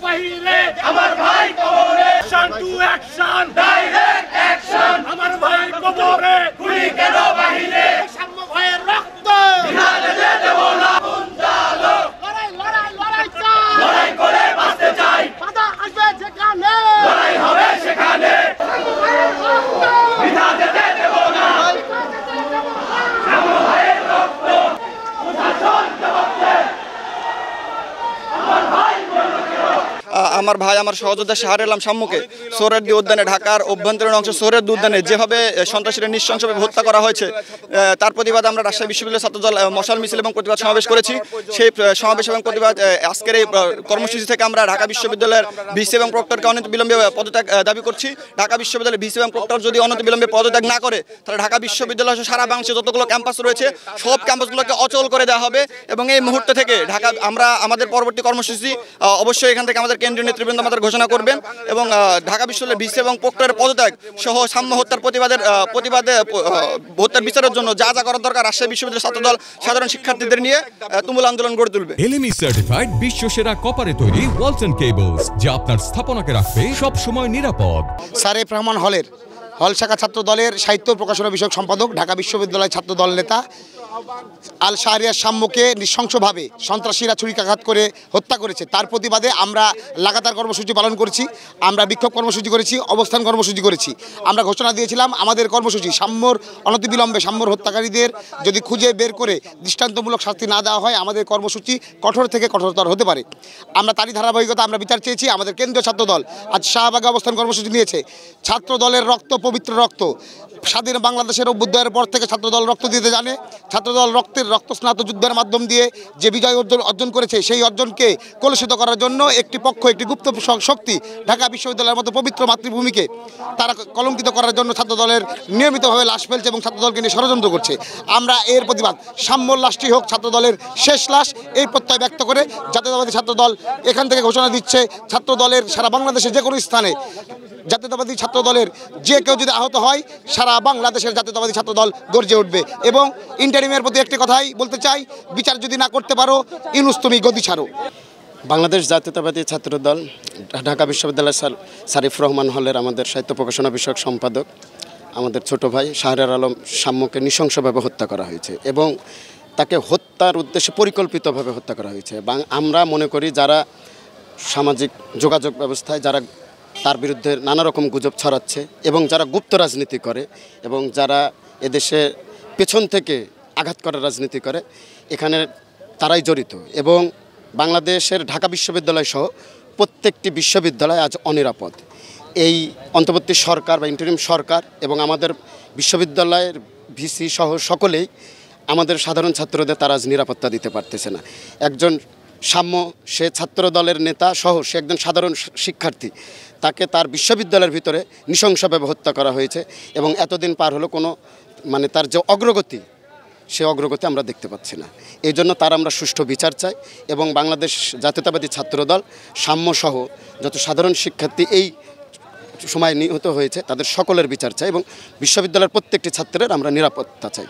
বাহিরে আমার ভাই কবরে action to action direct action আমার ভাই কবরে গুলি কেন বাহিরে সাম্য ভাইয়ের রক্ত বিনা যেতে দেব না কুঞ্জালো লড়াই লড়াই লড়াই চাই লড়াই করে বাঁচতে চাই বাধা আসবে যেখানে লড়াই হবে সেখানে সাম্য ভাইয়ের রক্ত বিনা যেতে দেব না সাম্য ভাইয়ের রক্ত প্রশাসন জবাব দেয় আমার ভাই আমার সহযোদ্ধা শাহর আলম শাম্মুকে সোহরাওয়ার্দী উদ্যানে ঢাকার অভ্যন্তরীণ অংশ সোহরাওয়ার্দী উদ্যানে যেভাবে সন্ত্রাসীরা নৃশংসভাবে হত্যা করা হয়েছে তার প্রতিবাদে আমরা রাজশাহী বিশ্ববিদ্যালয় ছাত্রদল মশাল মিছিল এবং প্রতিবাদ সমাবেশ করেছি। সেই সমাবেশ এবং প্রতিবাদ আজকের এই কর্মসূচি থেকে আমরা ঢাকা বিশ্ববিদ্যালয়ের ভিসি এবং প্রক্টরকে অনতিবিলম্বে পদত্যাগ দাবি করছি। ঢাকা বিশ্ববিদ্যালয়ের ভিসি এবং প্রক্টর যদি অনতিবিলম্বে পদত্যাগ না করে তাহলে ঢাকা বিশ্ববিদ্যালয় সারা বাংলাদেশে যতগুলো ক্যাম্পাস রয়েছে সব ক্যাম্পাসগুলোকে অচল করে দেওয়া হবে এবং এই মুহূর্ত থেকে ঢাকা আমরা আমাদের পরবর্তী কর্মসূচি অবশ্যই এখান থেকে আমাদের কেন্দ্রীয় নেতৃবৃন্দ আমাদের ঘোষণা করবেন এবং ঢাকা বিশ্ববিদ্যালয়ের ভিসি এবং প্রক্টরের পদত্যাগ সহ সাম্য হত্যার প্রতিবাদে হত্যার বিচারের জন্য যা যা করার দরকার রাজশাহী বিশ্ববিদ্যালয়ের ছাত্রদল সাধারণ শিক্ষার্থীদের নিয়ে তুমুল আন্দোলন গড়ে তুলবে। এলএমই সার্টিফাইড বিশ্বসেরা কপারে তৈরি ওয়ালটন কেবলস যা আপনার স্থাপনাকে রাখবে সব সময় নিরাপদ। সারেফ রহমান হল শাখা ছাত্র দলের সাহিত্য প্রকাশনা বিষয়ক সম্পাদক, ঢাকা বিশ্ববিদ্যালয় ছাত্র দল নেতা আল শাহরিয়ার শাম্মুকে নৃশংসভাবে সন্ত্রাসীরা ছুরিকাঘাত করে হত্যা করেছে তার প্রতিবাদে আমরা লাগাতার কর্মসূচি পালন করেছি। আমরা বিক্ষোভ কর্মসূচি করেছি, অবস্থান কর্মসূচি করেছি। আমরা ঘোষণা দিয়েছিলাম আমাদের কর্মসূচি সাম্যর অনতিবিলম্বে সাম্যর হত্যাকারীদের যদি খুঁজে বের করে দৃষ্টান্তমূলক শাস্তি না দেওয়া হয় আমাদের কর্মসূচি কঠোর থেকে কঠোরতর হতে পারে। আমরা তারই ধারাবাহিকতা আমরা বিচার চেয়েছি। আমাদের কেন্দ্রীয় ছাত্রদল আজ শাহবাগে অবস্থান কর্মসূচি নিয়েছে। ছাত্র দলের রক্ত পবিত্র রক্ত। স্বাধীন বাংলাদেশের অভ্যুদয়ের পর থেকে ছাত্রদল রক্ত দিতে জানে। ছাত্রদল রক্তস্নাত যুদ্ধের মাধ্যম দিয়ে যে বিজয় অর্জন করেছে সেই অর্জনকে কলুষিত করার জন্য একটি পক্ষ, একটি গুপ্ত শক্তি ঢাকা বিশ্ববিদ্যালয়ের মতো পবিত্র মাতৃভূমিকে তারা কলঙ্কিত করার জন্য ছাত্রদলের নিয়মিতভাবে লাশ ফেলছে এবং ছাত্রদলকে নিয়ে ষড়যন্ত্র করছে। আমরা এর প্রতিবাদ সাম্যর লাশটি হোক ছাত্রদলের শেষ লাশ এই প্রত্যয় ব্যক্ত করে জাতীয়তাবাদী ছাত্রদল এখান থেকে ঘোষণা দিচ্ছে ছাত্রদলের সারা বাংলাদেশের যে কোনো স্থানে জাতীয়তাবাদী ছাত্রদলের যে কেউ যদি আহত হয় সারা বাংলাদেশের জাতীয়তাবাদী ছাত্রদল গর্জে উঠবে। এবং ইন্টারিমের প্রতি একটি কথাই বলতে চাই, বিচার যদি না করতে পারো ইউনূস তুমি গদি ছাড়ো। বাংলাদেশ জাতীয়তাবাদী ছাত্রদল ঢাকা বিশ্ববিদ্যালয় সারিফ রহমান হলের আমাদের সাহিত্য প্রকাশনা বিষয়ক সম্পাদক আমাদের ছোট ভাই শাহরিয়ার আলম শাম্মুকে নৃশংসভাবে হত্যা করা হয়েছে এবং তাকে হত্যার উদ্দেশ্যে পরিকল্পিতভাবে হত্যা করা হয়েছে। আমরা মনে করি যারা সামাজিক যোগাযোগ ব্যবস্থায় যারা তার বিরুদ্ধে নানা রকম গুজব ছড়াচ্ছে এবং যারা গুপ্ত রাজনীতি করে এবং যারা এদেশে পেছন থেকে আঘাত করার রাজনীতি করে এখানে তারাই জড়িত এবং বাংলাদেশের ঢাকা বিশ্ববিদ্যালয় সহ প্রত্যেকটি বিশ্ববিদ্যালয় আজ অনিরাপদ। এই অন্তর্বর্তী সরকার বা ইন্টারিম সরকার এবং আমাদের বিশ্ববিদ্যালয়ের ভিসি সহ সকলেই আমাদের সাধারণ ছাত্রদের তারা আজ নিরাপত্তা দিতে পারতেছে না। একজন সাম্য সে ছাত্র দলের নেতা সহ সে একজন সাধারণ শিক্ষার্থী, তাকে তার বিশ্ববিদ্যালয়ের ভিতরে নৃশংসভাবে হত্যা করা হয়েছে এবং এতদিন পার হলো কোনো তার যে অগ্রগতি সে অগ্রগতি আমরা দেখতে পাচ্ছি না। এই জন্য তার আমরা সুষ্ঠু বিচার চাই এবং বাংলাদেশ জাতীয়তাবাদী ছাত্রদল সাম্যসহ যত সাধারণ শিক্ষার্থী এই সময় নিহত হয়েছে তাদের সকলের বিচার চাই এবং বিশ্ববিদ্যালয়ের প্রত্যেকটি ছাত্রের আমরা নিরাপত্তা চাই।